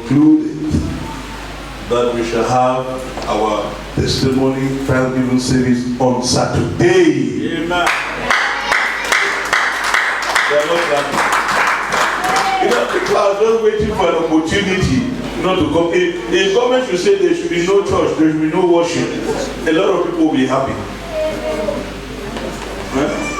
concluded that we shall have our testimony Thanksgiving service on Saturday. Amen. People are just waiting for an opportunity not to come. If government should say there should be no church, there should be no worship, a lot of people will be happy. Right?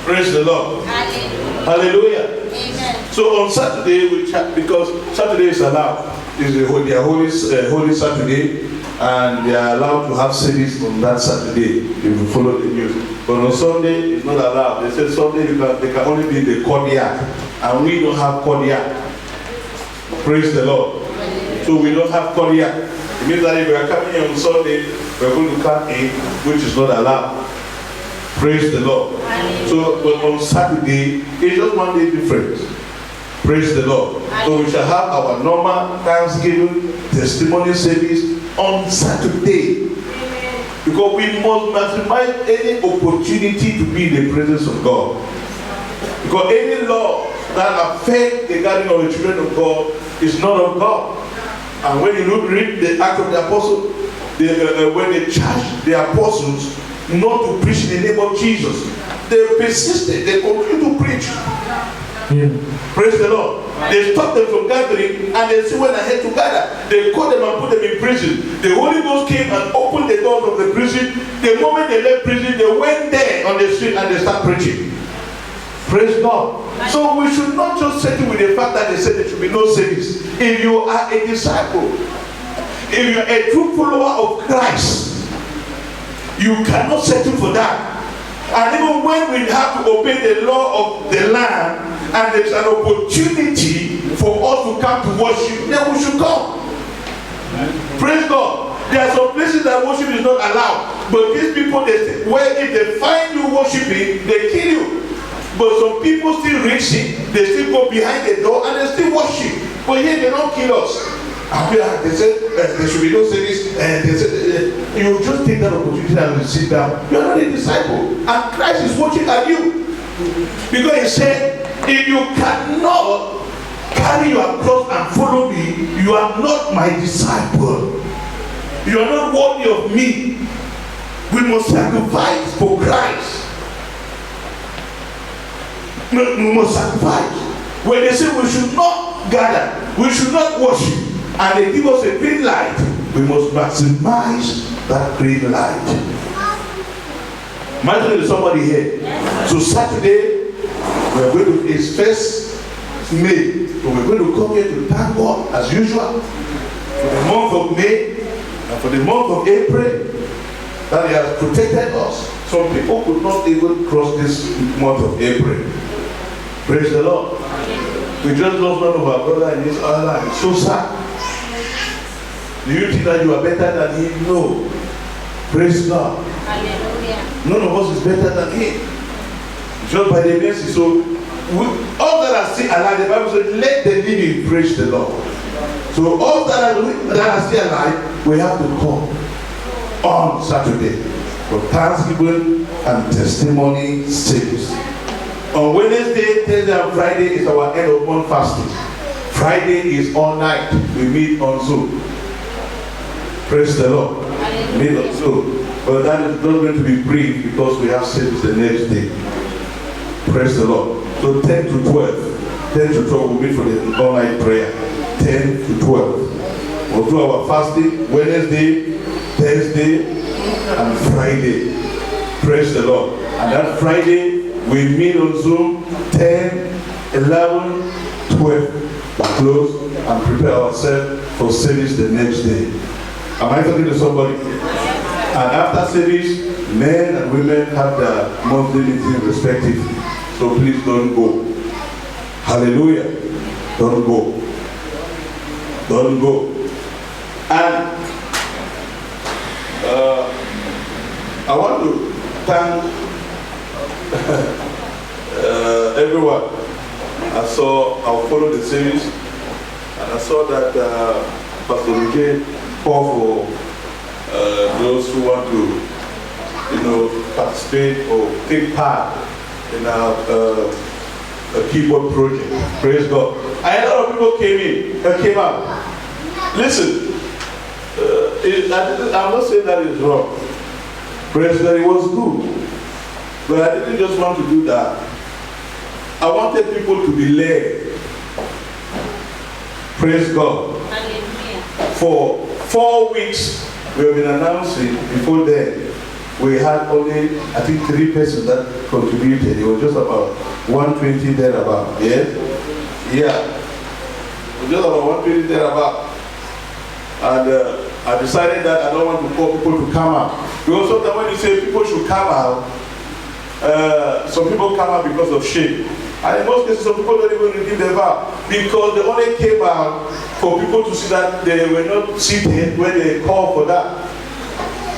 Praise the Lord. Hallelujah. Amen. So on Saturday, because Saturday is allowed, is their holy Saturday, and they are allowed to have service on that Saturday if you follow the news. But on Sunday, it's not allowed. They said Sunday they can only be the cardiac, and we don't have cardiac. Praise the Lord. So we don't have cardiac. It means that if we are coming on Sunday, we're going to come in, which is not allowed. Praise the Lord. So, but on Saturday, it's just one day difference. Praise the Lord. So we shall have our normal Thanksgiving testimony service on Saturday. Because we must maximize any opportunity to be in the presence of God. Because any law that affects the gathering of the children of God is not of God. And when you read the Acts of the Apostles, when they charged the apostles not to preach in the name of Jesus, they persisted, they continued to preach. Praise the Lord. They stopped them from gathering, and they still went ahead to gather. They caught them and put them in prison. The Holy Ghost came and opened the doors of the prison. The moment they left prison, they went there on the street and they started preaching. Praise God. So we should not just settle with the fact that they said there should be no service. If you are a disciple, if you are a true follower of Christ, you cannot settle for that. And even when we have to obey the law of the land, and there's an opportunity for us to come to worship, then we should come. Praise God. There are some places that worship is not allowed, but these people, they say, well, if they find you worshiping, they kill you. But some people still reach it, they still go behind the door and they still worship. But here they don't kill us. They said there should be no service, and they said you just take that opportunity and you sit down. You are not a disciple, and Christ is watching at you. Because he said, if you cannot carry your cross and follow me, you are not my disciple. You are not worthy of me. We must sacrifice for Christ. We must sacrifice. When they say we should not gather, we should not worship, and they give us a green light, we must maximize that green light. Imagine there's somebody here. So Saturday, we're going to, it's 1st May. So we're going to come here to thank God as usual for the month of May and for the month of April that He has protected us. Some people could not even cross this month of April. Praise the Lord. We just lost one of our brother in this other life. It's so sad. Do you think that you are better than him? No. Praise God. Hallelujah. None of us is better than him. Just by the mercy. So, all that are still alive, the Bible says, let the living praise the Lord. So, all that are still alive, we have to come on Saturday for Thanksgiving and testimony service. On Wednesday, Thursday, and Friday is our end of month fasting. Friday is all night. We meet on Zoom. Praise the Lord. Meet on Zoom. But that is not going to be brief because we have service the next day. Praise the Lord. So 10 to 12. 10 to 12 we'll meet for the all night prayer. 10 to 12. We'll do our fasting Wednesday, Thursday, and Friday. Praise the Lord. And that Friday, we meet on Zoom 10, 11, 12. We close and prepare ourselves for service the next day. Am I talking to somebody? And after service, men and women have their monthly meeting respectively. So please don't go. Hallelujah. Don't go. Don't go. And I want to thank everyone. I'll follow the series, and I saw that Pastor Vijay called for those who want to, participate or take part in our a keyboard project. Praise God. And a lot of people came out. Listen, I'm not saying that is wrong. Praise God, it was good. But I didn't just want to do that. I wanted people to be led. Praise God. For 4 weeks, we have been announcing before then. We had only, I think, 3 persons that contributed. It was just about 120 thereabout. Yes? Yeah. It was just about 120 thereabout. And I decided that I don't want to call people to come out. Because sometimes when you say people should come out, some people come out because of shame. And in most cases, some people don't even redeem their vow. Because they only came out for people to see that they were not seated when they called for that.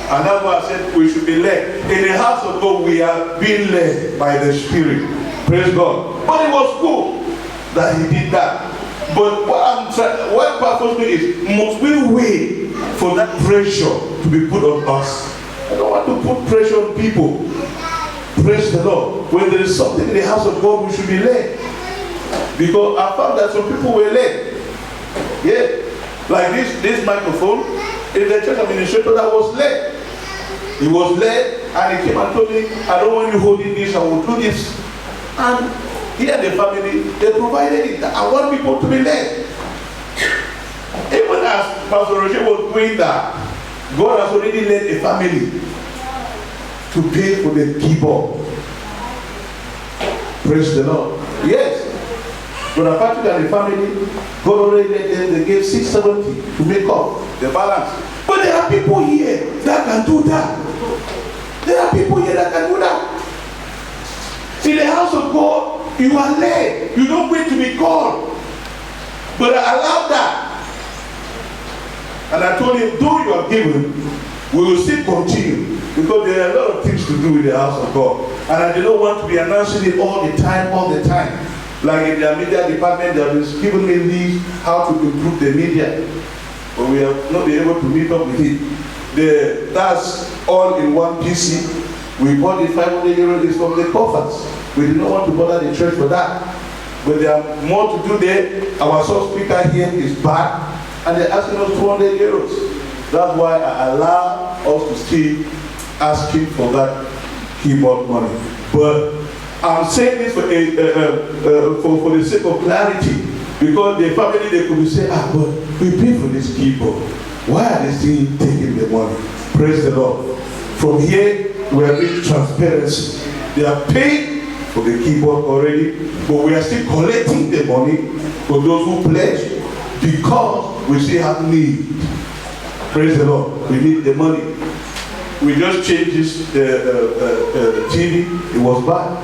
And that's why I said we should be led. In the house of God, we are being led by the Spirit. Praise God. But it was cool that he did that. But what purpose is, must we wait for that pressure to be put on us? I don't want to put pressure on people. Praise the Lord. When there is something in the house of God, we should be led. Because I found that some people were led. Yeah. Like this microphone, in the church administrator that was led. He was led and he came and told me, I don't want you holding this, I will do this. And here the family, they provided it. I want people to be led. Even as Pastor Roger was doing that, God has already led a family to pay for the keyboard. Praise the Lord. Yes. But apart from the family, God already led them, they gave 670 to make up the balance. But there are people here that can do that. There are people here that can do that. In the house of God, you are led. You don't wait to be called. But I allowed that. And I told him, though you are given, we will still continue. Because there are a lot of things to do in the house of God. And I didn't want to be announcing it all the time. Like in the media department, they have given me leads how to improve the media. But we have not been able to meet up with it. That's all in one PC. We bought the 500 euros from the coffers. We did not want to bother the church for that. But there are more to do there. Our source speaker here is back. And they're asking us 200 euros. That's why I allow us to still asking for that keyboard money. But I'm saying this for the sake of clarity. Because the family, they could say, but we pay for this keyboard. Why are they still taking the money? Praise the Lord. From here, we are being transparency. They are paying for the keyboard already, but we are still collecting the money for those who pledge because we still have need. Praise the Lord. We need the money. We just changed this the TV. It was bad.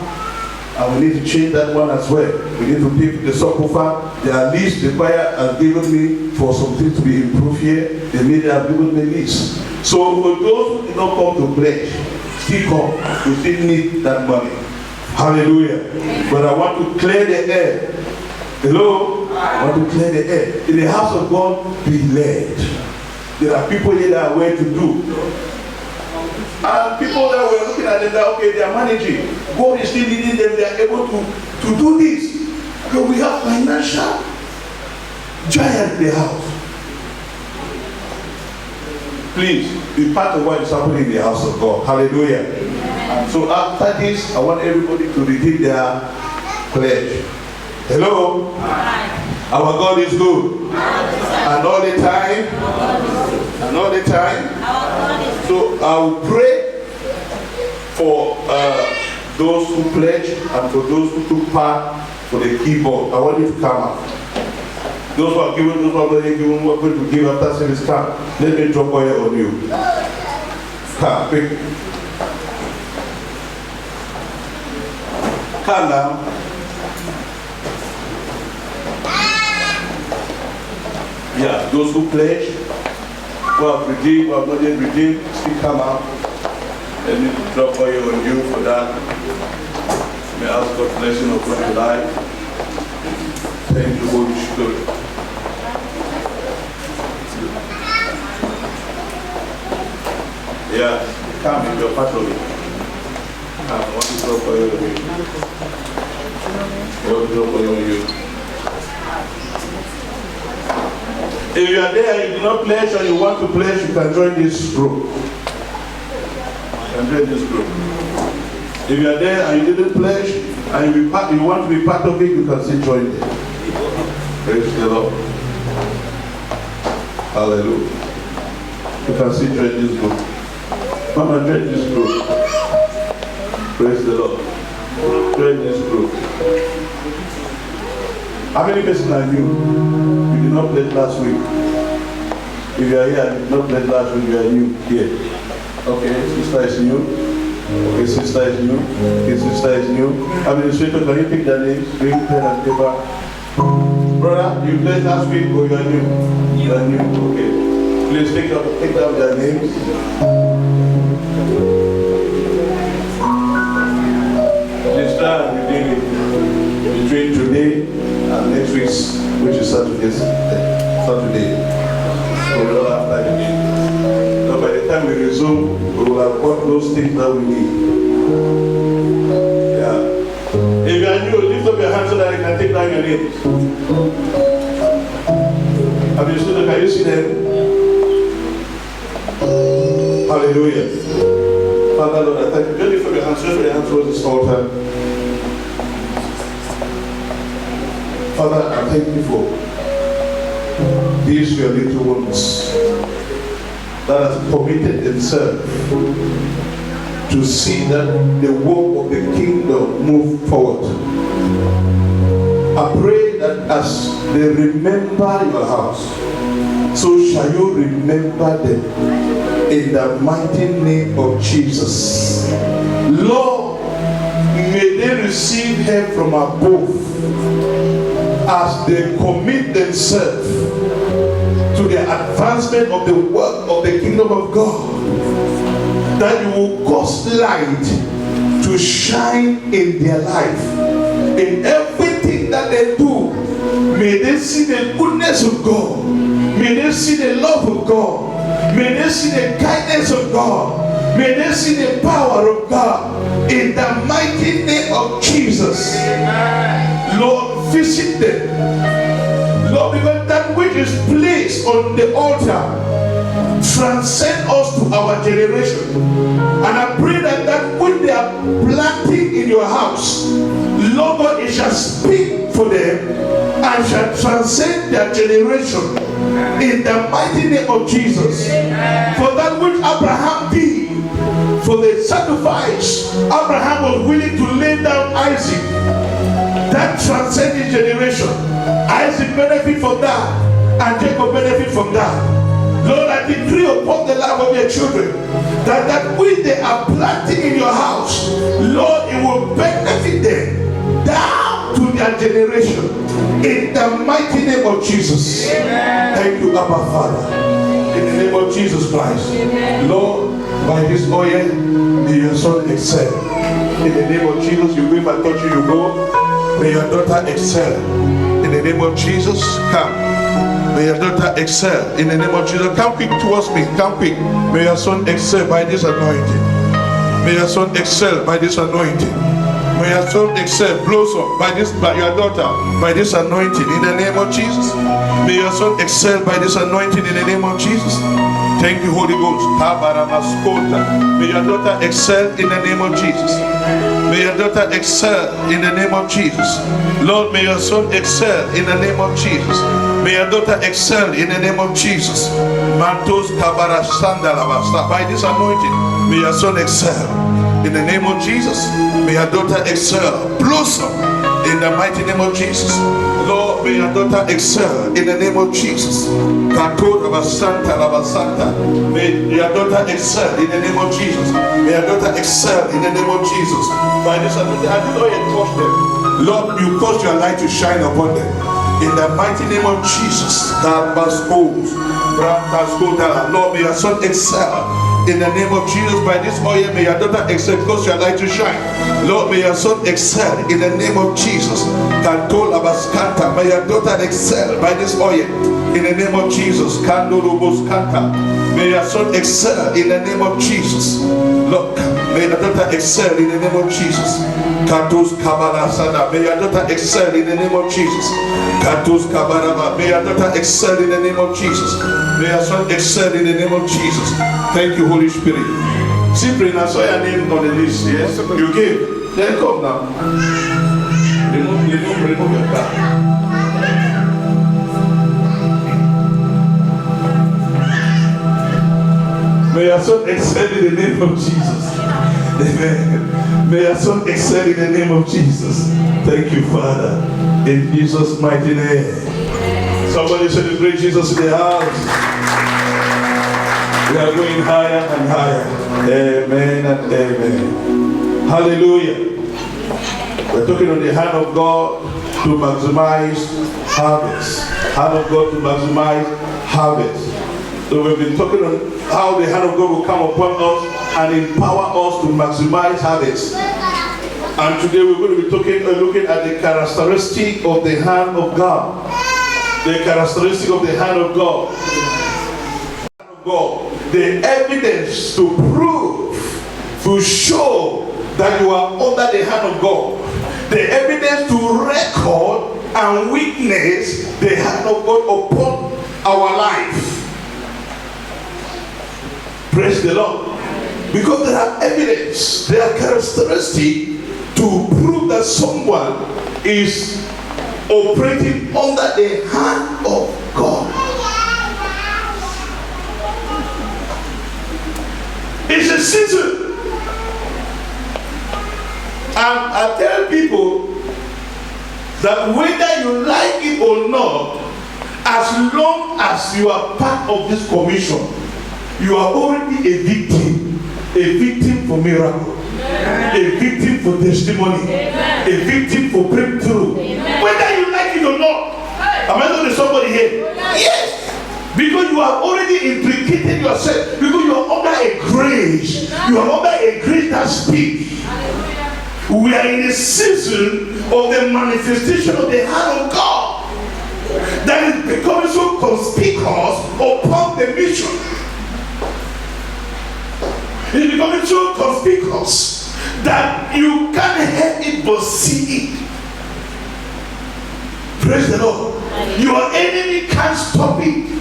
And we need to change that one as well. We need to pay for the subwoofer. Their list, the choir has given me for something to be improved here. The media have given me list. So for those who did not come to pledge, still come. We still need that money. Hallelujah. But I want to clear the air. Hello? I want to clear the air. In the house of God, be led. There are people here that are aware to do. And people that were looking at them that, okay, they are managing. God is still leading them, they are able to do this. Because we have financial giant in the house. Please, be part of what is happening in the house of God. Hallelujah. And so after this, I want everybody to redeem their pledge. Hello? Our God is good. And all the time. And all the time. So I will pray for those who pledge and for those who took part for the keyboard. I want you to come out. Those who are given, those who are not given, who are going to give after service, come. Let me drop oil on you. Come, quick. Come now. Yeah, those who pledge, who have redeemed, who have not yet redeemed, still come out. Let me drop oil on you for that. May I ask God's blessing upon your life. Thank you, Holy Spirit. Yeah, come if you're part of it. drop oil on you. God drop oil on you. If you are there and you do not pledge or you want to pledge, you can join this group. You can join this group. If you are there and you didn't pledge and you want to be part of it, you can still join it. Praise the Lord. Hallelujah. You can still join this group. Mama, join this group. Praise the Lord. Join this group. How many persons are new? You did not pledge last week. If you are here and you did not pledge last week, you are new here. Okay, sister is new. Okay, sister is new. Okay, sister is new. Administrator, can you pick their names? Bring pen and paper. Brother, you pledged last week or you are new? You are new. Okay. Please take down their names. Please try and redeem it between today and next week, which is Saturday. So we don't have time again. So by the time we resume, we will have got those things that we need. Yeah. If you are new, lift up your hands so that I can take down your names. Have you seen them? Can you see them? Hallelujah. Father, Lord, I thank you. Just lift up your hands, raise your hands towards this altar. Father, I thank you for these your little ones that have committed themselves to see that the work of the kingdom move forward. I pray that as they remember your house, so shall you remember them in the mighty name of Jesus. Lord, may they receive help from above as they commit themselves to the advancement of the work of the kingdom of God, that you will cause light to shine in their life. In everything that they do, may they see the goodness of God. May they see the love of God. May they see the kindness of God. May they see the power of God. In the mighty name of Jesus. Lord, visit them. Lord, because that which is placed on the altar transcend us to our generation. And I pray that that which they are planting in your house, Lord God, it shall speak for them and shall transcend their generation in the mighty name of Jesus. For that which Abraham did, for the sacrifice, Abraham was willing to lay down Isaac. That transcends his generation. Isaac benefit from that, and Jacob benefit from that. Lord, I decree upon the life of your children that that which they are planting in your house, Lord, it will benefit them down to their generation. In the mighty name of Jesus. Amen. Thank you, Abba Father. In the name of Jesus Christ. Amen. Lord, by this oil, may your son excel. In the name of Jesus, you will, I touch you, you go. May your daughter excel. In the name of Jesus, come. May your daughter excel. In the name of Jesus, come quick towards me. Come quick. May your son excel by this anointing. May your son excel by this anointing. May your son excel, blossom by your daughter, by this anointing. In the name of Jesus. May your son excel by this anointing. In the name of Jesus. Thank you, Holy Ghost. May your daughter excel in the name of Jesus. May your daughter excel in the name of Jesus. Lord, may your son excel in the name of Jesus. May your daughter excel in the name of Jesus. Mantos kabara sandalabasta. By this anointing, may your son excel in the name of Jesus. May your daughter excel, blossom in the mighty name of Jesus. Lord, may your daughter excel in the name of Jesus. May your daughter excel in the name of Jesus. May your daughter excel in the name of Jesus. By this anointing, I did not yet touch them. Lord, you cause your light to shine upon them. In the mighty name of Jesus. Lord, may your son excel. In the name of Jesus, by this oil, may your daughter excel, cause your light to shine. Lord, may your son excel in the name of Jesus. May your daughter excel by this oil in the name of Jesus. May your son excel in the name of Jesus. Look, May your daughter excel in the name of Jesus. Katus Kabala Sada. May your daughter excel in the name of Jesus. Katus Kabaraba. May your daughter excel in the name of Jesus. May your son excel in the name of Jesus. Thank you, Holy Spirit. Simply, I saw your name on the list. Yes, you gave. Then come now. Remove your card. May your son excel in the name of Jesus. Amen. May your son excel in the name of Jesus. Thank you, Father. In Jesus' mighty name. Somebody celebrate Jesus in the house. We are going higher and higher. Amen and amen. Hallelujah. We're talking on the hand of God to maximize harvest. Hand of God to maximize harvest. So we've been talking on how the hand of God will come upon us and empower us to maximize harvest. And today we're going to be looking at the characteristic of the hand of God. The characteristic of the hand of God. The evidence to prove, to show that you are under the hand of God. The evidence to record and witness the hand of God upon our life. Praise the Lord. Because there are evidence, there are characteristics to prove that someone is operating under the hand of God. It's a season. And I tell people that whether you like it or not, as long as you are part of this commission, you are already a victim for miracle, a victim for testimony, a victim for breakthrough. Whether you like it or not. Am I talking to somebody here? Yes. Because you have already implicated yourself, because you are under a grace. You are under a grace that speaks. We are in a season of the manifestation of the hand of God that is becoming so conspicuous upon the mission. It's becoming so conspicuous that you can't help it but see it. Praise the Lord. Your enemy can't stop it.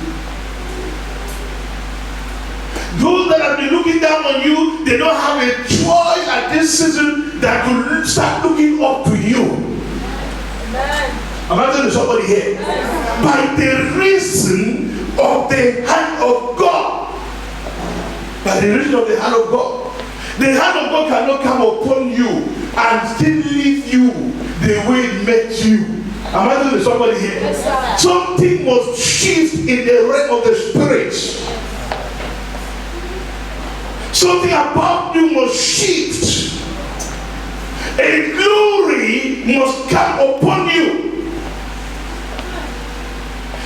Those that have been looking down on you, they don't have a choice at this season that to start looking up to you. Amen. I'm asking somebody here. Amen. By the reason of the hand of God. By the reason of the hand of God. The hand of God cannot come upon you and still leave you the way it met you. Am I talking to somebody here? Yes, something must shift in the realm of the spirit. Something about you must shift. A glory must come upon you.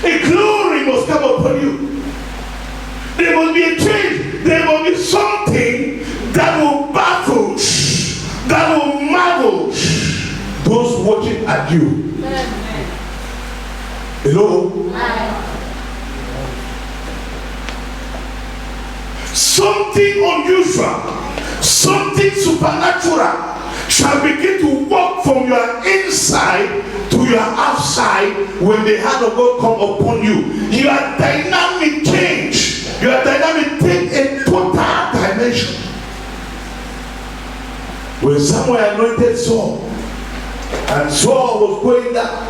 A glory must come upon you. There must be a change. There must be something that will baffle, that will marvel those watching at you. Hello? Something unusual, something supernatural shall begin to walk from your inside to your outside when the hand of God come upon you. Your dynamic change. Your dynamic take a total dimension. When Samuel anointed Saul, and Saul was going down,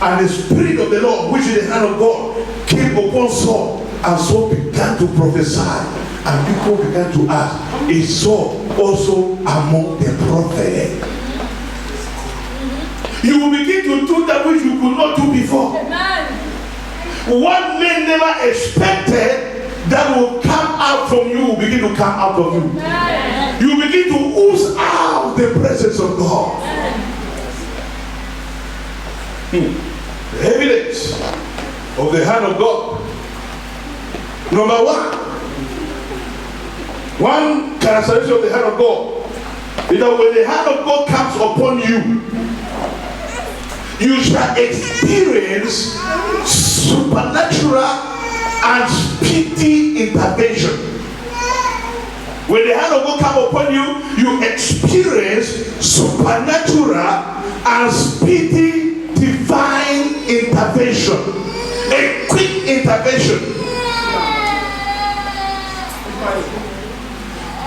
and the Spirit of the Lord, which is the hand of God, came upon Saul, and Saul began to prophesy, and people began to ask, is Saul also among the prophets? You will begin to do that which you could not do before. Amen. What men never expected that will come out from you will begin to come out of you. Amen. You begin to ooze out the presence of God. The evidence of the hand of God. Number one characteristic of the hand of God is that when the hand of God comes upon you, you shall experience supernatural and speedy intervention. When the hand of God comes upon you, you experience supernatural and speedy divine intervention. A quick intervention.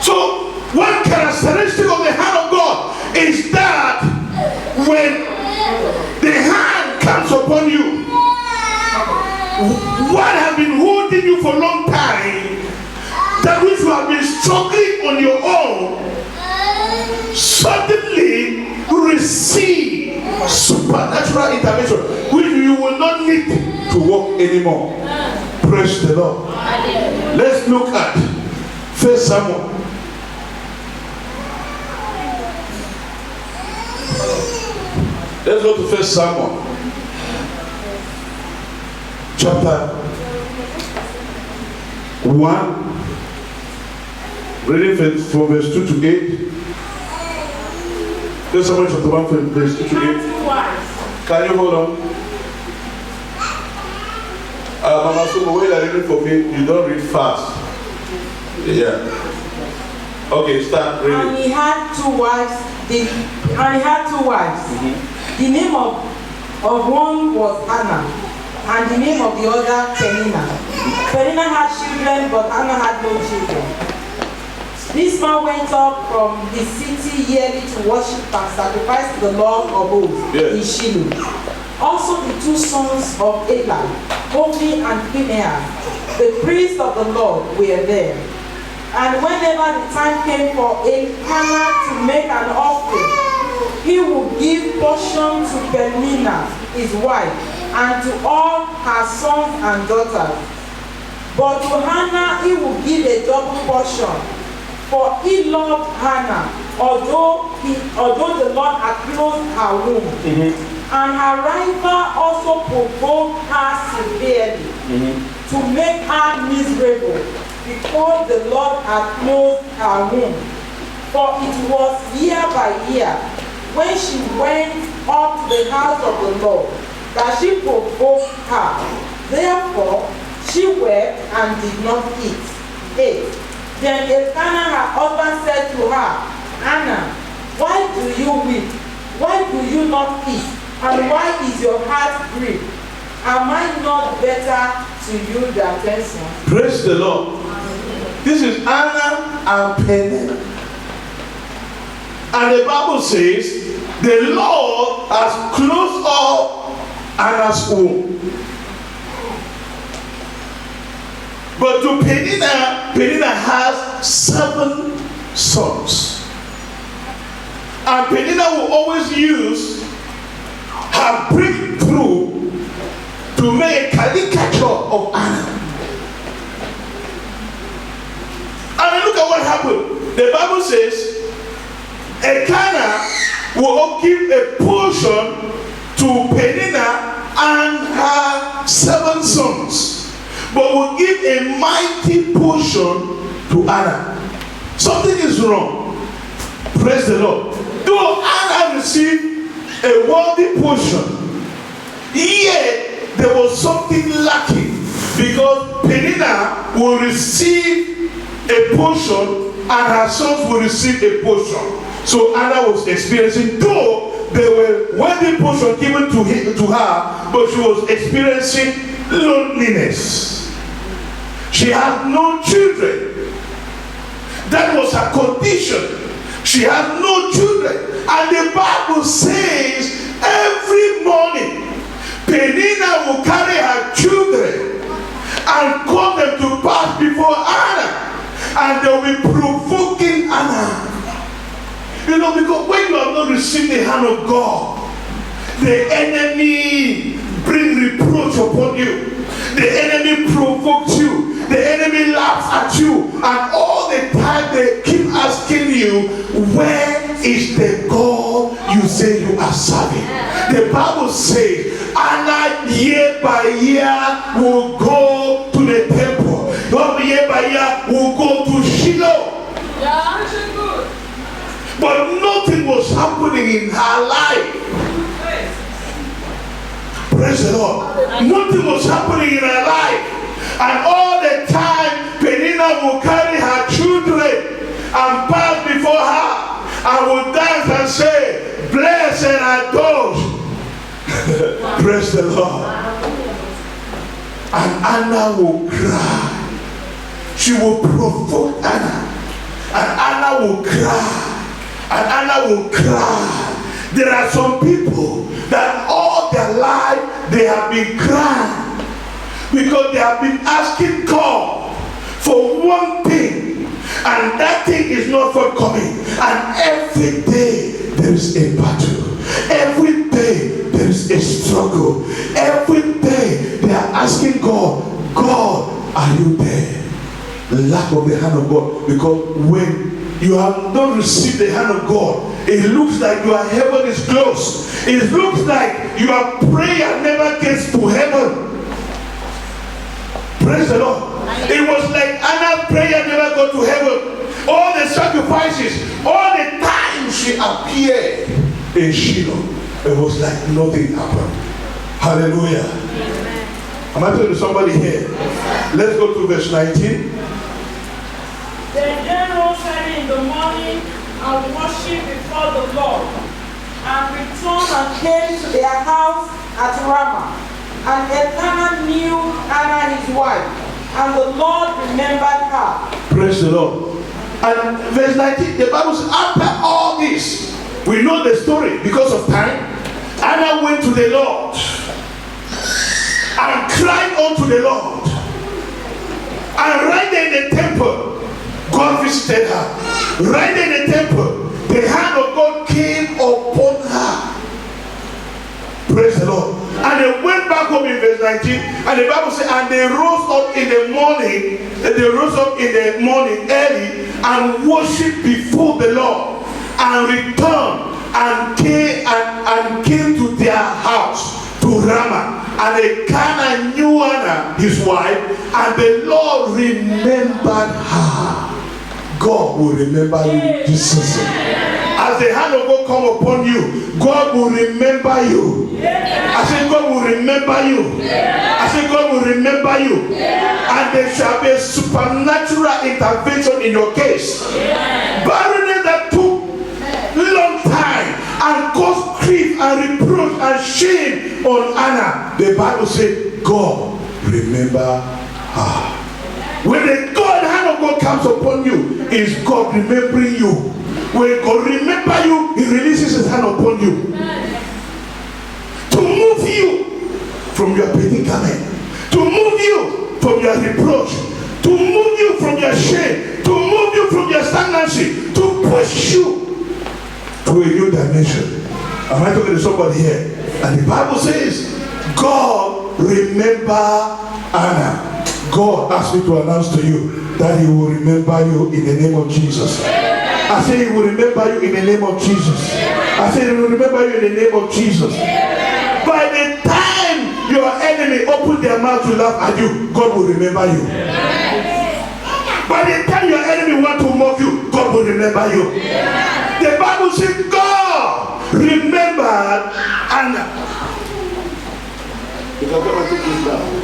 So, one characteristic of the hand of God is that when the hand comes upon you, what has been holding you for a long time, that which you have been struggling on your own, suddenly receive supernatural intervention, which you will not need to walk anymore. Praise the Lord. Let's look at 1 Samuel. Let's go to 1 Samuel. Chapter 1. Reading from verse 2 to 8. 1 Samuel chapter 1 from verse 2 to 8. Can you hold on? Mama, so the way that you read for me, you don't read fast. Yeah. Okay, start reading. And he had two wives. The name of one was Anna, and the name of the other Penina. Penina had children, but Anna had no children. This man went up from the city yearly to worship and sacrifice to the Lord of hosts in Shiloh. Also the two sons of Eli, Hophni and Phinehas, the priests of the Lord, were there. And whenever the time came for Elkanah to make an offering, he would give portion to Penina, his wife, and to all her sons and daughters. But to Hannah he would give a double portion, for he loved Hannah, although the Lord had closed her womb. And her rival also provoked her severely to make her miserable, because the Lord had closed her womb. For it was year by year, when she went up to the house of the Lord, that she provoked her. Therefore she wept and did not eat. 8. Then Elkanah her husband said to her, Anna, why do you weep? Why do you not eat? And why is your heart grieved? Am I not better to you than 10 sons? Praise the Lord. This is Anna and Penina. And the Bible says, the Lord has closed up Anna's womb. But to Penina has 7 sons. And Penina will always use her breakthrough to make a caricature of Anna. And look at what happened. The Bible says, Elkanah will give a portion to Penina and her 7 sons, but will give a mighty portion to Anna. Something is wrong. Praise the Lord. Though Anna received a worthy portion, yet there was something lacking, because Penina will receive a portion and her sons will receive a portion. So Anna was experiencing, though there were worthy portion given to her, but she was experiencing loneliness. She had no children. That was her condition. She had no children. And the Bible says every morning Penina will carry her children and call them to pass before Anna, and they will be provoking Anna. You know, because when you have not received the hand of God, the enemy brings reproach upon you. The enemy provokes you. The enemy laughs at you. And all the time they keep asking you, where is the God you say you are serving? The Bible says, Anna year by year will go to the temple. Year by year will go to Shiloh. But nothing was happening in her life. Praise the Lord. Nothing was happening in her life. And all the time, Penina will carry her children and pass before her and will dance and say, blessed are those. Praise the Lord. And Anna will cry. She will provoke Anna. And Anna will cry. And Anna will cry. There are some people that all their life they have been crying because they have been asking God for one thing, and that thing is not forthcoming. And every day there is a battle. Every day there is a struggle. Every day they are asking God, God, are you there? Lack of the hand of God. Because when you have not received the hand of God, it looks like your heaven is closed. It looks like your prayer never gets to heaven. Praise the Lord. It was like Anna's prayer never got to heaven. All the sacrifices, all the time she appeared in Shiloh, it was like nothing happened. Hallelujah. Amen. Am I talking to somebody here? Let's go to verse 19. Then rose early in the morning and worshipped before the Lord, and returned and came to their house at Ramah. And Elkanah knew Anna his wife, and the Lord remembered her. Praise the Lord. And verse 19, the Bible says, after all this, we know the story because of time. Anna went to the Lord and cried unto the Lord. And right there in the temple, God visited her. Right there in the temple, the hand of God came upon her. Praise the Lord. And they went back home in verse 19, and the Bible says, and they rose up in the morning, early, and worshipped before the Lord, and returned and came to their house, to Ramah. And Elkanah knew Anna, his wife, and the Lord remembered her. God will remember you this season. As the hand of God come upon you, God will remember you. I said God will remember you. I said God will remember you. And there shall be a supernatural intervention in your case. Barrenness that took long time and caused grief and reproach and shame on Anna, the Bible said God remember her. When the hand of God comes upon you, is God remembering you. When God remembers you, He releases His hand upon you to move you from your predicament, to move you from your reproach, to move you from your shame, to move you from your stagnancy, to push you to a new dimension. Am I talking to somebody here? And the Bible says, God remember Anna. God asked me to announce to you that He will remember you in the name of Jesus. I say He will remember you in the name of Jesus. I say He will remember you in the name of Jesus. By the time your enemy open their mouth to laugh at you, God will remember you. By the time your enemy want to mock you, God will remember you. The Bible says God remembered Anna. You can come and take this down.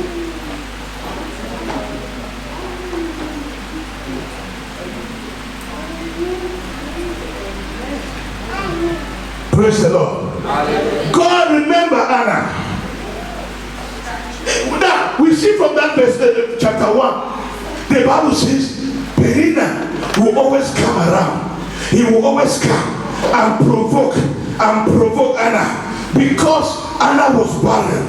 Praise the Lord. God remember Anna. Now we see from that verse, chapter 1, the Bible says Penina will always come around. He will always come and provoke Anna, because Anna was barren.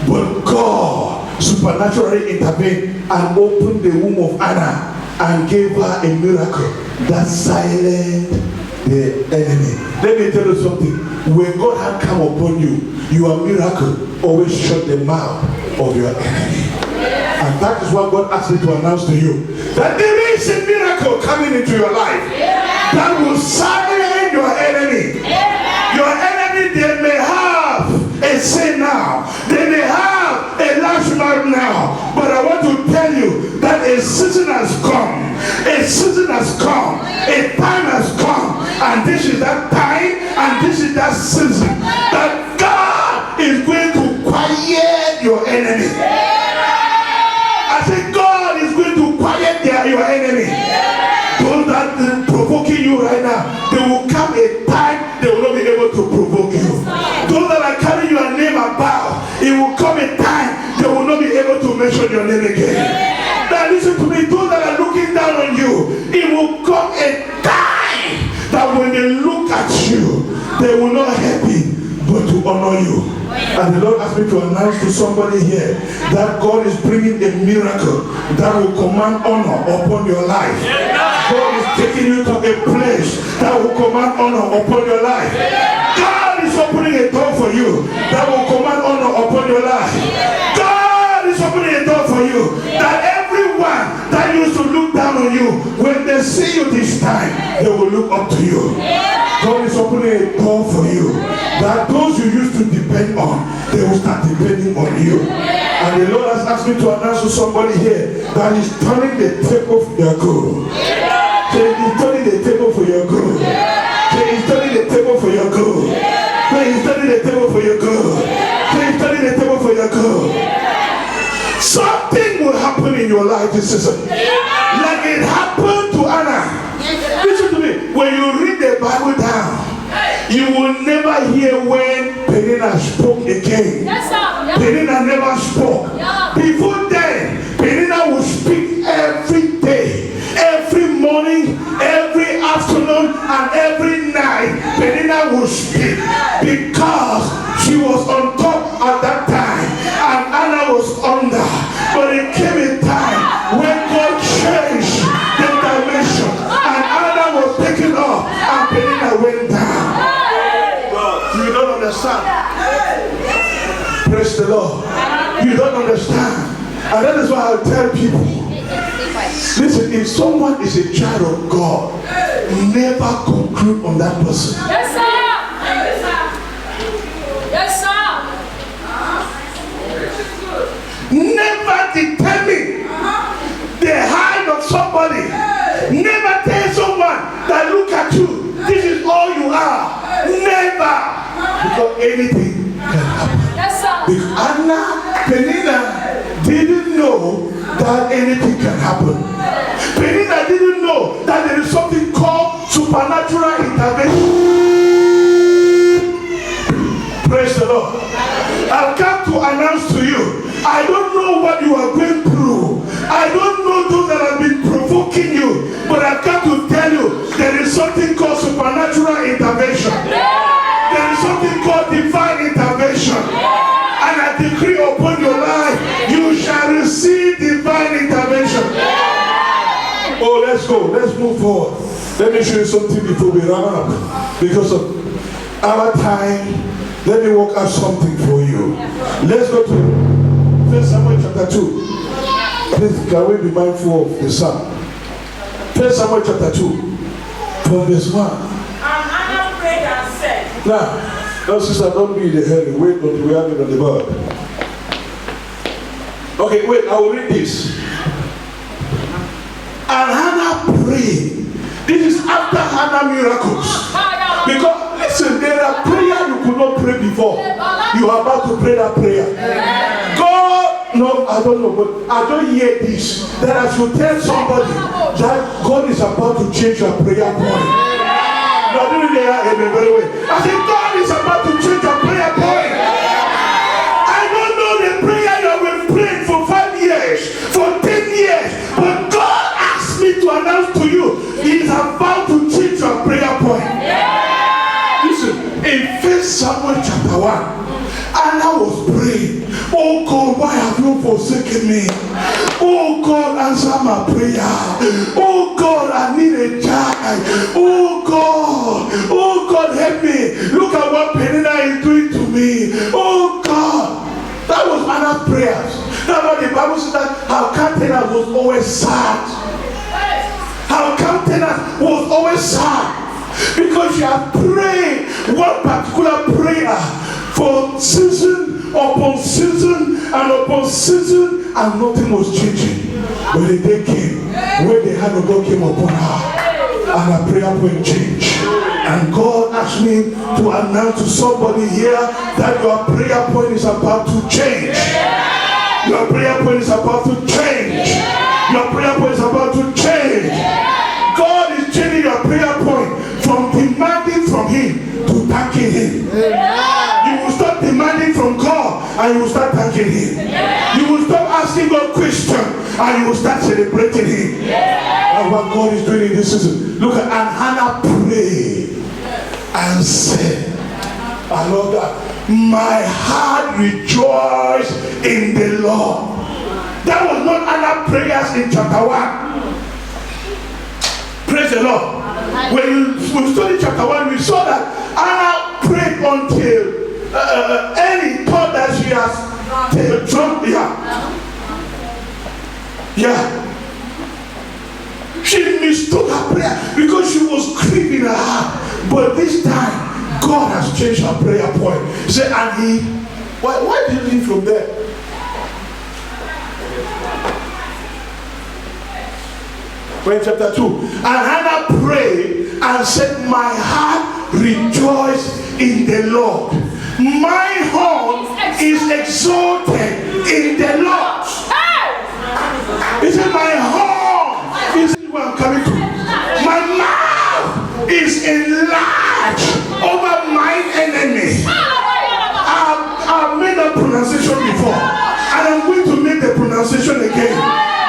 But God supernaturally intervened and opened the womb of Anna and gave her a miracle that silenced the enemy. Let me tell you something. When God has come upon you, your miracle always shut the mouth of your enemy. And that is what God asked me to announce to you, that there is a miracle coming into your life that will silence your enemy. Your enemy, they may have a sin now, they may have a large mouth now, but I want to tell you that a season has come. A season has come. A time has come. And this is that time, and this is that season that God is going to quiet your enemy. I said God is going to quiet your enemy. Those that able to provoke you. Those that are carrying your name about, it will come a time they will not be able to mention your name again. Now listen to me, those that are looking down on you, it will come a time that when they look at you, they will not happy but to honor you. And the Lord asked me to announce to somebody here that God is bringing a miracle that will command honor upon your life. God is taking you to a place that will command honor upon your life. God is opening a door for you that will command honor upon your life. God is opening a door for you that everyone that used to look down on you, when they see you this time, they will look up to you. God is opening a door for you that those you used to depend on, they will start depending on you. And the Lord has asked me to announce to somebody here that He's turning the table for your good. Say, He's turning the table for your good. Say, He's turning the table for your good. Say, He's turning the table for your good. Say, He's turning the table for your good. Something will happen in your life this season, like it happened to Anna. Listen to me. When you read the Bible down, you will never hear when Penina spoke again. Yes, sir. Penina never spoke. Yeah. Before then, Penina would speak every day, every morning, every afternoon, and every night. Penina would speak because she was on top at that time, and Anna was under. But it came a time when God changed the dimension, and Anna was taken up, and Penina went down. You don't understand. Praise the Lord. You don't understand. And that is why I tell people, listen, if someone is a child of God, never conclude on that person. Yes, sir. Yes, sir. Never determine the height of somebody. Never tell someone that look at you, this is all you are. Never. Because anything can happen. Yes, sir. Because Penina didn't know that anything can happen. Penina didn't know that there is something called supernatural intervention. Praise the Lord. I've come to announce to you, I don't know what you are going through. I don't know those that have been provoking you. But I've come to tell you, there is something called supernatural intervention. There is something called divine intervention. And I decree upon your life, you shall receive divine intervention. Oh, let's go. Let's move forward. Let me show you something before we run up. Because of our time, let me work out something for you. Let's go to 1 Samuel chapter 2. Please, can we be mindful of the psalm? 1 Samuel chapter 2, from verse 1. And Anna prayed and said, Now, sister, don't be in the hurry. Wait until we have it on the board. Okay, wait, I will read this. And Hannah prayed. This is after Hannah miracles. Because, listen, there are prayers you could not pray before. You are about to pray that prayer. God, no, I don't know, but I don't hear this. That I should tell somebody that God is about to change your prayer point. No, I didn't hear amen very well. I said, God is about to change your prayer point. I don't know the prayer you have been praying for 5 years, for 10 years, but God asked me to announce to you, He is about to change your prayer point. Listen, in 1 Samuel chapter 1, Anna was praying, oh God, why have you forsaken me? Oh God, answer my prayer. Oh God, I need a child. Oh God, help me. Look at what Penina is doing to me. Oh God. That was Anna's prayers. That's why the Bible says that her countenance was always sad. Her countenance was always sad. Because she had prayed one particular prayer for season upon season and upon season, and nothing was changing. But the day came when the hand of God came upon her, and her prayer point changed. And God asked me to announce to somebody here that your prayer point is about to change. Your prayer point is about to change. Your prayer point is about to change. God is changing your prayer point from demanding from him to thanking him. You will stop demanding from God and you will start thanking him. You will stop asking God questions and you will start celebrating him. That's what God is doing in this season. Look at, and Hannah prayed and said, I love that, my heart rejoiced in the Lord. That was not Hannah's prayers in chapter 1. Praise the Lord. When we studied chapter 1, we saw that Hannah prayed until Eli thought that she has drunk. Yeah. She mistook her prayer because she was grieving her heart. But this time, God has changed her prayer point. He said, and he, why did he leave from there? We're in chapter 2. And Hannah prayed and said, my heart rejoiced in the Lord. My horn is exalted in the Lord. He said, my horn is where I'm coming to. My mouth is enlarged over my enemy. I've made that pronunciation before, and I'm going to make the pronunciation again.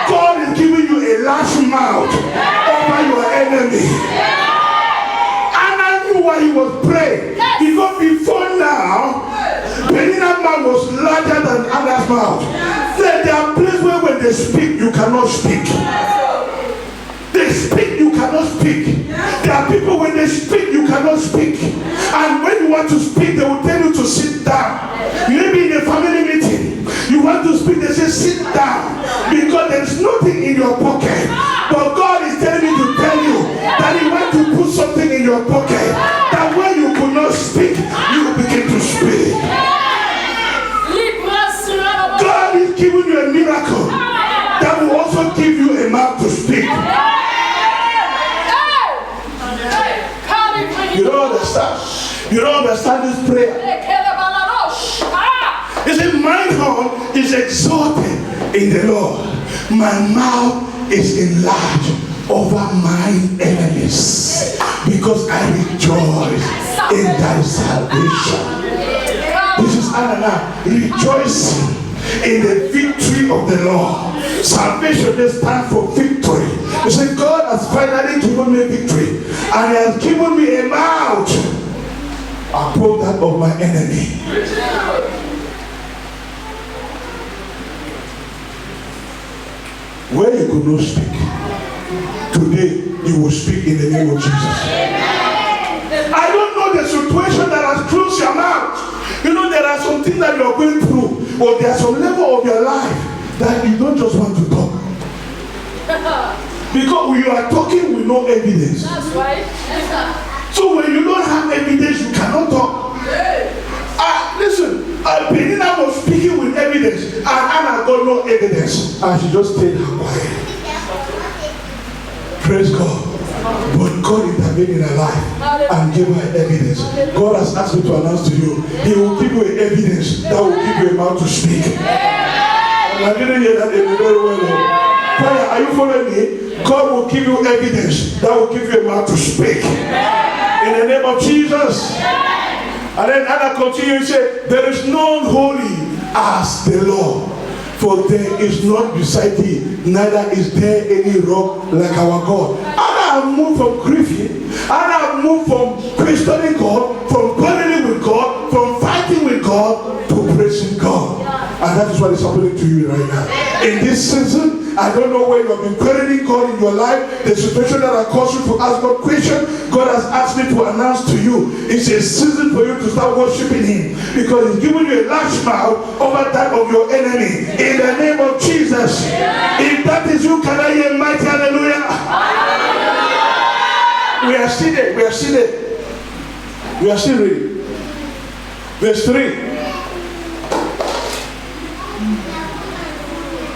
God is giving you a large mouth over your enemy. And I knew why he was praying. Because before now, Penina's mouth was larger than Anna's mouth. There are places where when they speak, you cannot speak. They speak, you cannot speak. There are people when they speak, you cannot speak. And when you want to speak, they will tell you to sit down. Maybe in a family meeting, you want to speak, they say sit down. Because there is nothing in your pocket. But God is telling me to tell you that he wants to put something in your pocket. That when you could not speak, you will begin to speak. God is giving you a miracle that will also give you a mouth to speak. You don't understand. You don't understand this prayer. He said, my horn is exalted in the Lord. My mouth is enlarged over my enemies. Because I rejoice in thy salvation. This is Anna rejoicing in the victory of the Lord. Salvation they stand for victory. He said, God has finally given me victory, and he has given me a mouth above that of my enemy. Where you could not speak, today you will speak in the name of Jesus. I don't know the situation that has closed your mouth. You know, there are some things that you are going through, or there are some level of your life that you don't just want to talk. Because when you are talking with no evidence. That's right. So when you don't have evidence, you cannot talk. Listen, Penina was speaking with evidence, and Anna got no evidence, and she just stayed quiet. Praise God. But God intervened in her life and gave her evidence. God has asked me to announce to you, he will give you evidence that will give you a mouth to speak. And I didn't hear that very well. Are you following me? God will give you evidence that will give you a mouth to speak. In the name of Jesus. And then Anna continued and said, there is none holy as the Lord. For there is none beside thee, neither is there any rock like our God. Anna have moved from grieving. Anna have moved from questioning God, from quarreling with God, from fighting with God, to praising God. And that is what is happening to you right now. In this season, I don't know where you have been querying God in your life, the situation that has caused you to ask God questions. God has asked me to announce to you, it's a season for you to start worshiping him, because he's giving you a large mouth over that of your enemy. In the name of Jesus. If that is you, can I hear mighty hallelujah? We are seated. We are seated. We are still reading. Verse 3.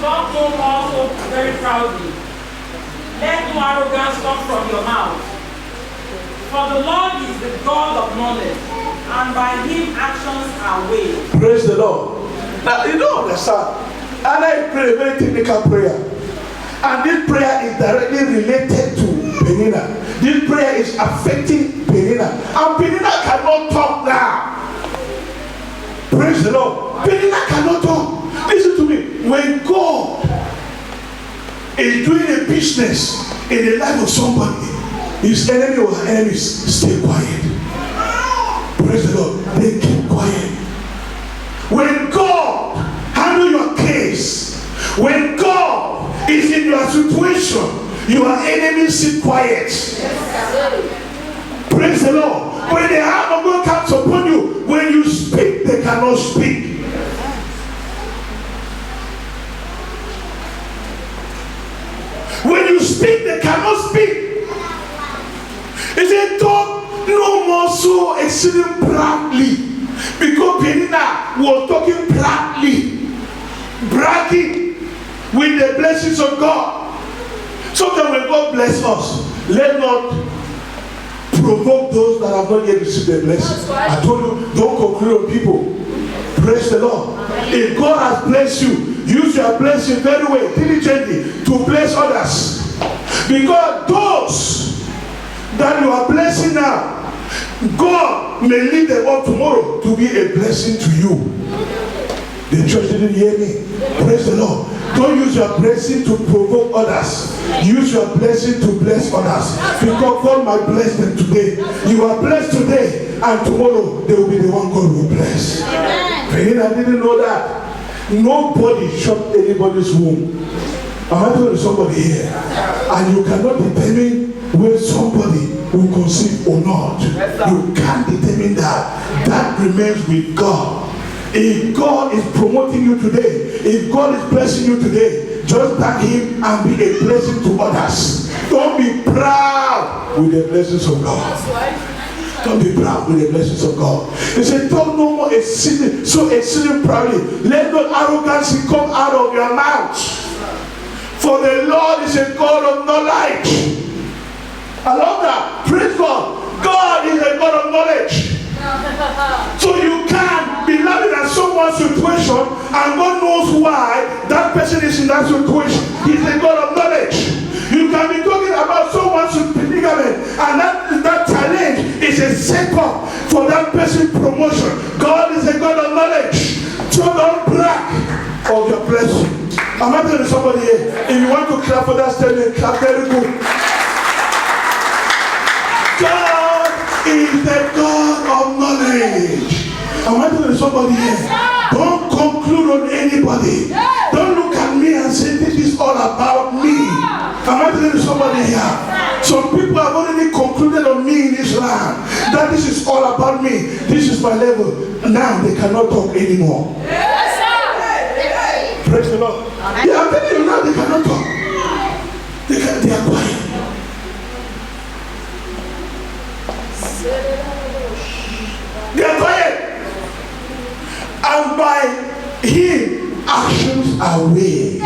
Talk no more so very proudly. Let no arrogance come from your mouth. For the Lord is the God of knowledge, and by him actions are weighed. Praise the Lord. Now, you don't understand. And I pray a very technical prayer. And this prayer is directly related to Penina. This prayer is affecting Penina. And Penina cannot talk now. Praise the Lord. Penina cannot talk. Listen to me. When God is doing a business in the life of somebody, his enemy or her enemies stay quiet. Praise the Lord. They keep quiet. When God handle your case, when God is in your situation, your enemies sit quiet. Praise the Lord. When the hand of God comes upon you, when you speak, they cannot speak. When you speak, they cannot speak. He said, talk no more so exceeding proudly. Because Penina was talking proudly, bragging with the blessings of God. Sometimes when God bless us, let not provoke those that have not yet received the blessing. I told you, don't conclude on people. Praise the Lord. If God has blessed you, use your blessing very well, diligently, to bless others. Because those that you are blessing now, God may lead them up tomorrow to be a blessing to you. The church didn't hear me. Praise the Lord. Don't use your blessing to provoke others. Use your blessing to bless others. Because God might bless them today. You are blessed today, and tomorrow they will be the one God will bless. Amen. I didn't know that. Nobody shot anybody's womb. I'm talking to somebody here. And you cannot determine when somebody will conceive or not. You can't determine that. That remains with God. If God is promoting you today, if God is blessing you today, just thank Him and be a blessing to others. Don't be proud with the blessings of God. Don't be proud with the blessings of God. He said, don't no more so exceeding proudly. Let no arrogance come out of your mouth. For the Lord is a God of knowledge. I love that. Praise God. God is a God of knowledge. So you can be loving at someone's situation and God knows why that person is in that situation. He's a God of knowledge. You can be talking about someone's predicament and that challenge is a setup for that person's promotion. God is a God of knowledge. So don't brag of your blessing. I'm not telling somebody here, if you want to clap for that statement, clap very good. God is the God of knowledge. I'm not telling somebody here, don't conclude on anybody. Don't look at me and say this is all about me. I'm not telling somebody here. Some people have already concluded on me in this land that this is all about me. This is my level. Now they cannot talk anymore. Praise the Lord. Yeah, I'm telling you now they cannot talk. They are quiet. They are quiet. And by Him, actions are weighed.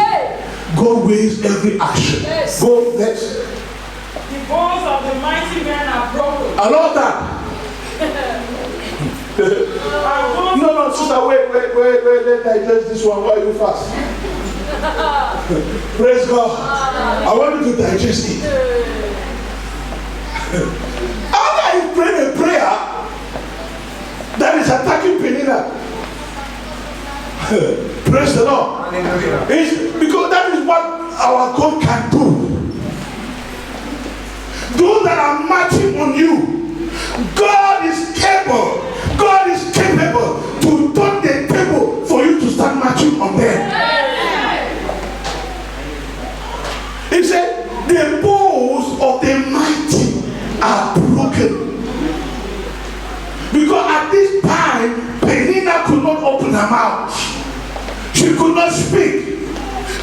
God weighs every action. Go next. The bones of the mighty men are broken. I love that. No, sister, wait, let digest this one while you fast. Praise God. I want you to digest it. After you pray a prayer that is attacking Penina, praise the Lord. It's because that is what our God can do. Those that are marching on you, God is able. God is capable to turn the table for you to start marching on them. He said, the bows of the mighty are broken. Because at this time, Penina could not open her mouth. She could not speak.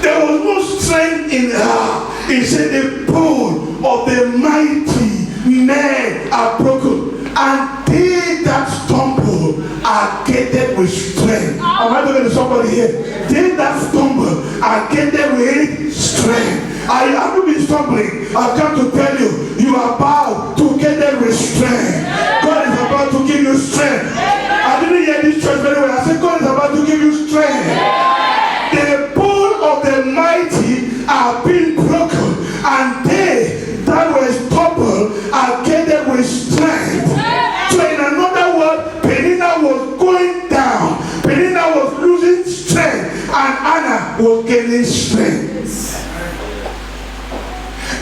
There was no strength in her. He said, the bow of the mighty men are broken. And they that stumble are gated with strength. Am I talking to somebody here? They that stumble are gated with strength. I haven't been stumbling. I've come to tell you, you are about to get them with strength. God is about to give you strength. I didn't hear this church very well. I said God is about to give you strength. The bow of the mighty are being broken, and they that were stumbled Anna was gaining strength.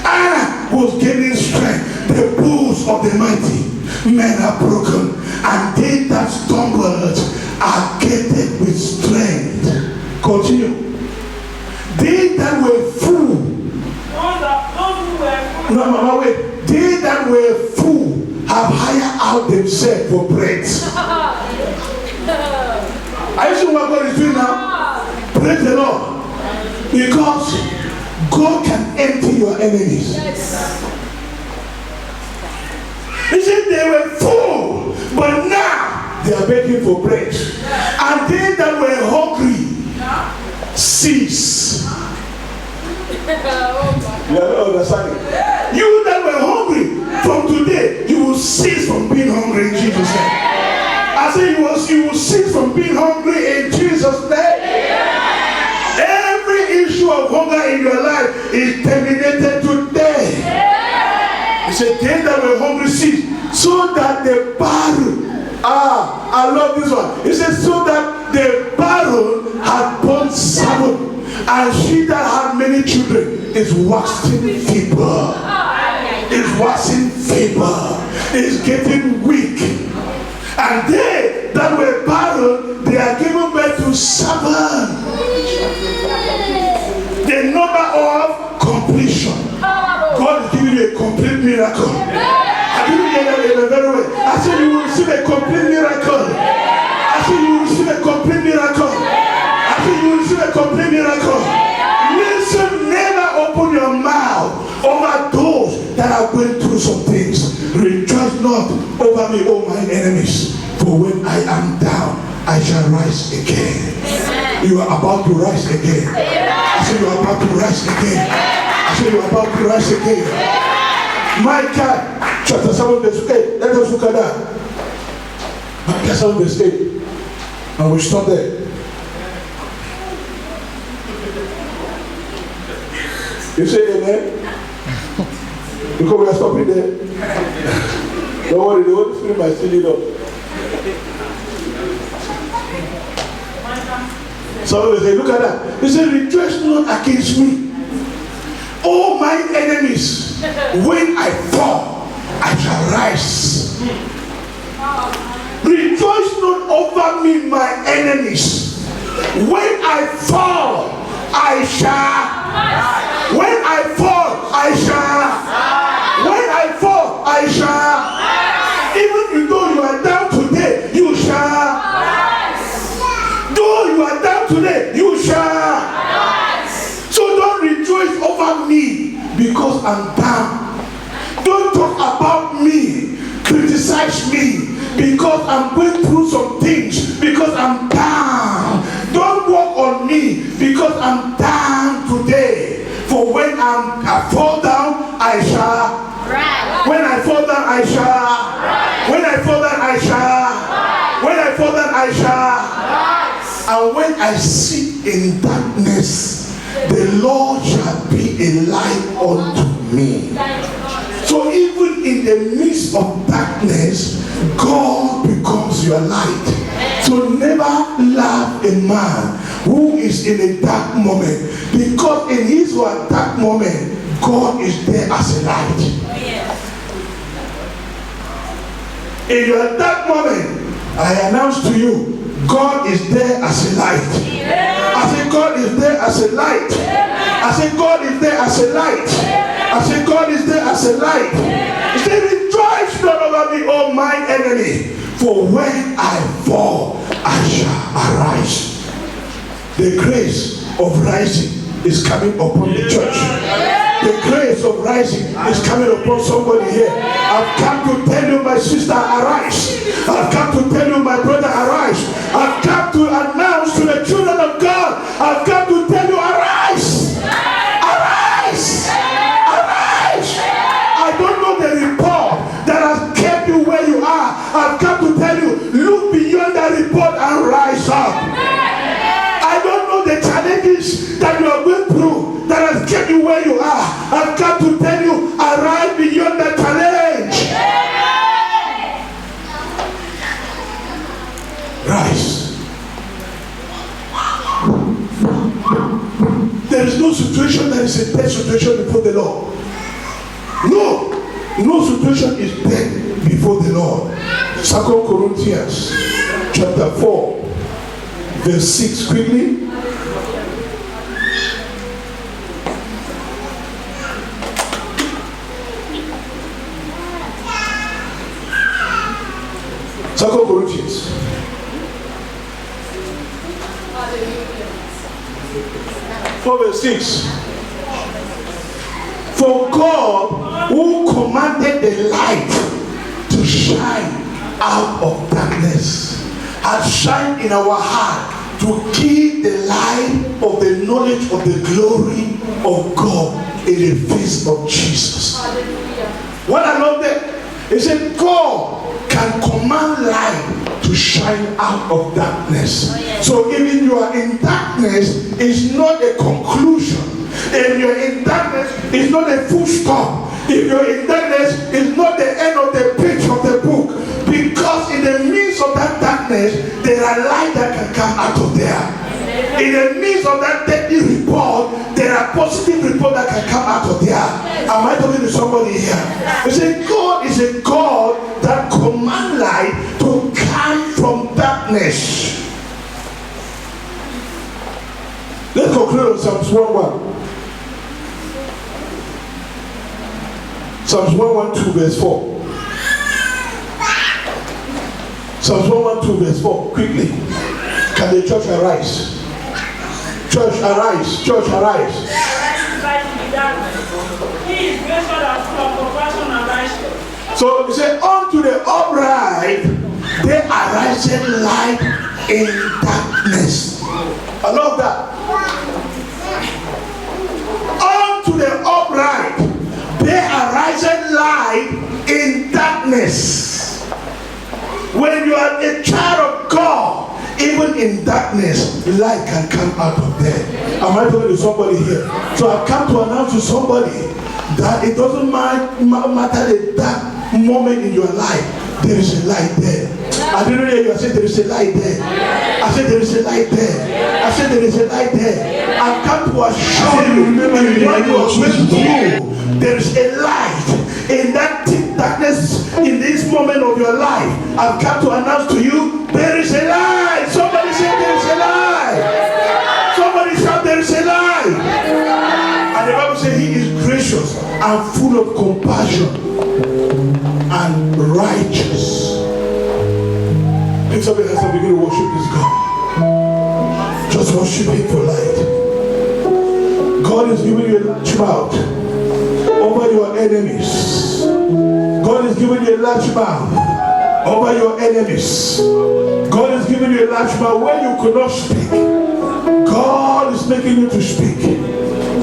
Anna was gaining strength. The bows of the mighty men are broken, and they that stumbled are gated with strength. Continue. They that were full. No, wait. They that were full have hired out themselves for bread. Are you seeing what God is doing now? Praise the Lord. Because God can empty your enemies. He said they were full, but now they are begging for bread. And they that were hungry cease. You are not understanding. You that were hungry, from today you will cease from being hungry in Jesus' name. I say you will cease from being hungry in Jesus' name. Every issue of hunger in your life is terminated today. He said, they that were hungry cease, so that the barren. I love this one. He said, so that the barren had born 7. And she that had many children is waxing feeble. Is waxing feeble. Is getting weak. And they that were barren, they are given birth to 7. The number of completion. God is giving you a complete miracle. I didn't get that in a very way. I said you will receive a complete miracle. I said you will receive a complete miracle. I said you will receive a complete miracle. Listen, never open your mouth over those that are going through some things. Rejoice not over me, O my enemies. For when I am down, I shall rise again. Amen. You are about to rise again. I said you are about to rise again. I said you are about to rise again. Micah chapter 7 verse 8. Let us look at that. Micah 7 verse 8. And we stop there. You say amen? Because we are stopping there. Don't worry, the Holy Spirit might still it up. So they say, look at that. He said, rejoice not against me. Oh my enemies, when I fall, I shall rise. Rejoice not over me, my enemies. When I fall, I shall. When I fall, I shall. When I fall, I shall. Even though you are down today, you shall. Though you are down today, you shall. So don't rejoice over me because I'm down. Don't talk about me, criticize me because I'm going through some things, because I'm down. Don't walk on me because I'm down today. For when I fall down, I shall. When I fall down, I shall. When I fall down, I shall. When I fall down, I shall. And when I sit in darkness, the Lord shall be a light unto me. So even in the midst of darkness, God becomes your light. So never love a man who is in a dark moment, because in his or her dark moment, God is there as a light. In your dark moment, I announce to you, God is there as a light. I say God is there as a light. I say God is there as a light. I say God is there as a light. He said, rejoice not over me, O my enemy, for when I fall, I shall arise. The grace of rising is coming upon the church. The grace of rising is coming upon somebody here. I've come to tell you, my sister, arise. I've come to tell you, my brother, arise. I've come to announce to the children of God, I've come to tell you, arise. Arise. Arise. I don't know the report that has kept you where you are. I've come to tell you, look beyond that report and rise up. I don't know the challenges that you are going through that has kept you where you are. I've come to tell you, arise beyond the challenge. Rise. no situation that is a dead situation before the Lord. No situation is dead before the Lord. 2 Corinthians chapter 4, verse 6, quickly. Second Corinthians. Verse 6. For God, who commanded the light to shine out of darkness, has shined in our heart to give the light of the knowledge of the glory of God in the face of Jesus. What I love that, it said God can command light to shine out of darkness. So if you are in darkness, it's not a conclusion. If you're in darkness, it's not a full stop. If you're in darkness, it's not the end of the page of the book. Because in the midst of that darkness, there are light that can come out of there. In the midst of that deadly report, there are positive reports that can come out of there. Am I talking to somebody here? You say God is a God that commands light to come from darkness. Let's conclude on Psalms 1:1. Psalms 112 verse 4. Psalms 112 verse 4. Quickly. Can the church arise? Church arise. Church arise. He is gracious and full of compassion and righteousness. So he said, unto the upright there arises light in darkness. I love that. Unto the upright there arises light in darkness. When you are a child of God, even in darkness, light can come out of there. Am I talking to somebody here? So I've come to announce to somebody that it doesn't matter the dark moment in your life, there is a light there. I didn't hear you. I said there is a light there. I said there is a light there. I said there is a light there. I've come to assure you, when you are going through, there is a light in that thick darkness in this moment of your life. I've come to announce to you, there is a light. Somebody say there is a light. Somebody shout there is a light. And the Bible says he is gracious and full of compassion and righteous. If somebody has to begin to worship this God, just worship him for light. God is giving you a large mouth over your enemies. God is giving you a large mouth over your enemies. God is giving you a large mouth where you could not speak. God is making you to speak.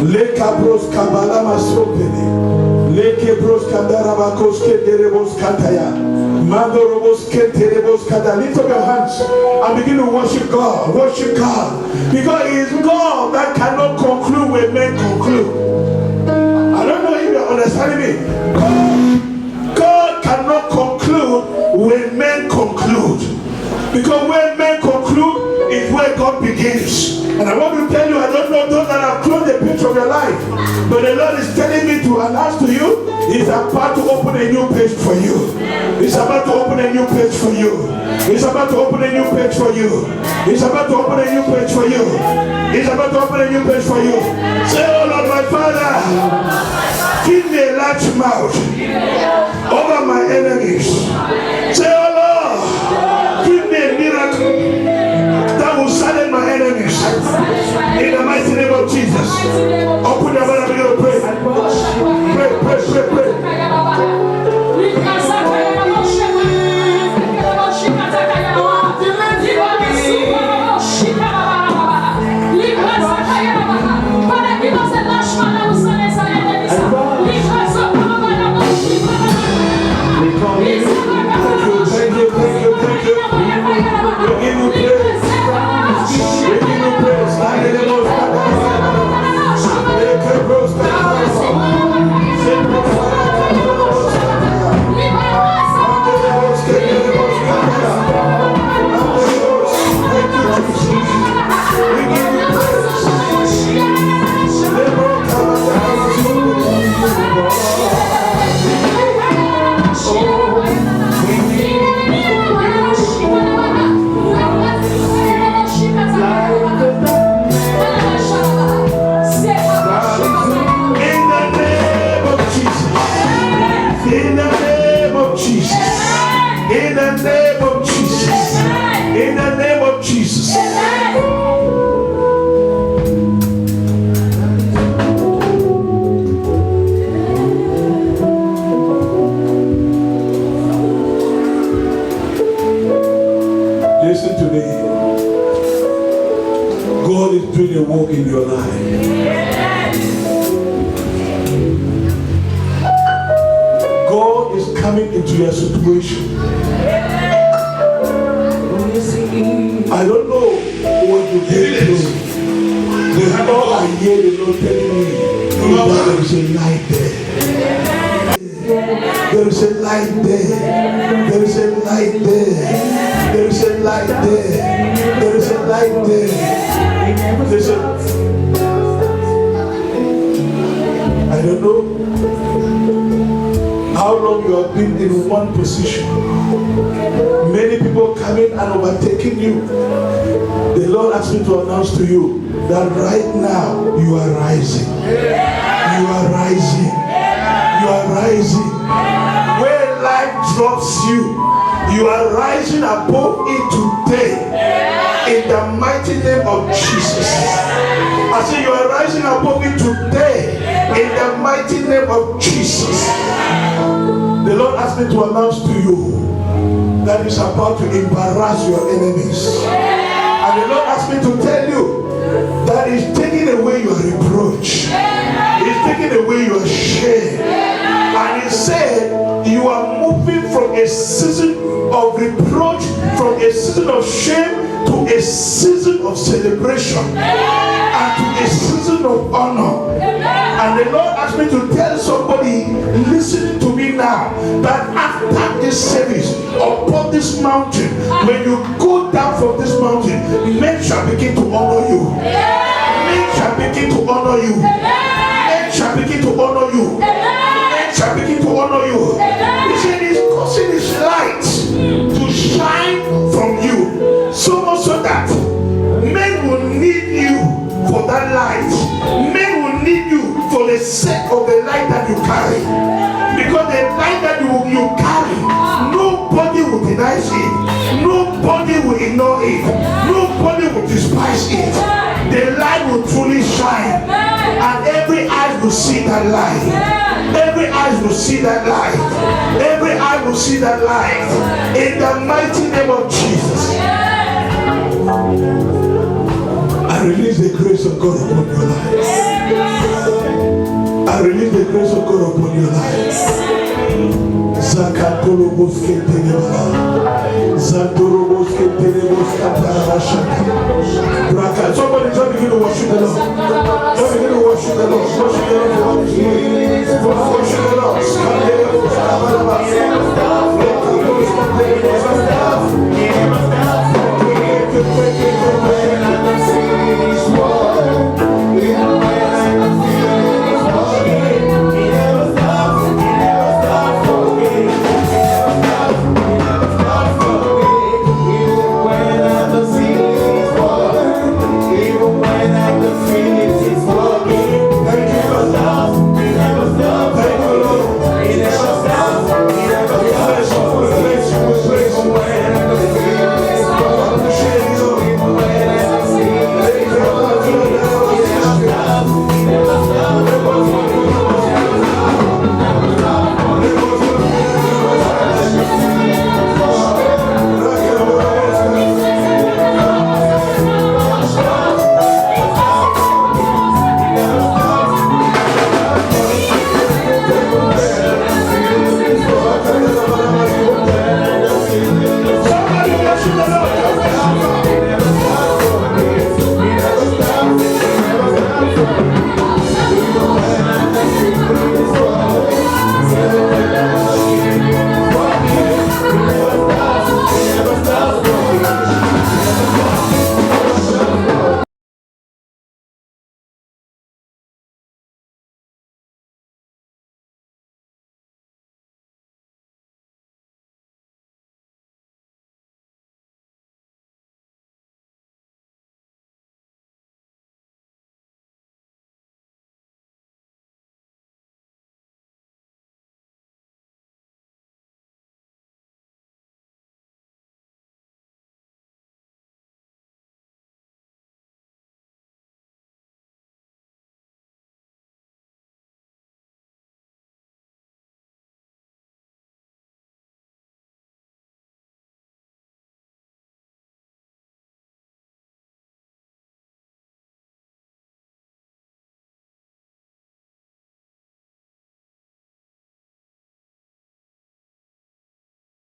Leka bros kabalama sopene. Leke bros kandarabakos kederebos kantaya. Mando robos keterebos kada. Lift up your hands and begin to worship God. Worship God. Because it is God that cannot conclude when men conclude. I don't know if you are understanding me. God cannot conclude when men conclude. Because when men conclude is where God begins. And I want to tell you, I don't know those that have closed the picture of your life, but the Lord is telling me to announce to you, He's about to open a new page for you. He's about to open a new page for you. He's about to open a new page for you. He's about to open a new page for you. He's about to open a new page for you. Say, oh Lord, my Father, give me a large mouth over my enemies. Say, oh Lord, give me a miracle that will silence my enemies. In the mighty name of Jesus. Open your mouth and begin to pray. Pray, pray, pray, pray. Listen to me. God is doing a work in your life. God is coming into your situation. I don't know what you get through. But all I hear the Lord telling me is that there is a light there. There is a light there. There is a light there. There is a light there. There is a light there. Listen. I don't know how long you have been in one position. Many people coming and overtaking you. The Lord asked me to announce to you that right now you are rising. You are rising. You are rising. Where life drops you, you are rising above it today. In the mighty name of Jesus. I say you are rising above it today. In the mighty name of Jesus. The Lord asked me to announce to you that is about to embarrass your enemies. And the Lord asked me to tell you that He's taking away your reproach. He's taking away your shame. And He said you are moving from a season of reproach, from a season of shame, to a season of celebration and to a season of honor. And the Lord asked me to tell somebody listening to me now that after this service, upon this mountain, when you go down from this mountain, men shall begin to honor you. Men shall begin to honor you. Men shall begin to honor you. Men shall begin to honor you. He said He's causing His light to shine from you. So much so that men will need you for that light. Men will need you for the sake of the light that you carry. Because the light that you carry, nobody will deny it. Nobody will ignore it. Nobody will despise it. The light will truly shine. And every eye will see that light. Every eye will see that light. Every eye will see that light. In the mighty name of Jesus. I release the grace of God upon your life. I release the grace of God upon your life. Zakatoloboske tenebala. Zatoroboske teneboska tarabashaka. Braka. Somebody just begin to worship the Lord. Just begin to worship the Lord. Worship the Lord for what He's doing. Worship the Lord.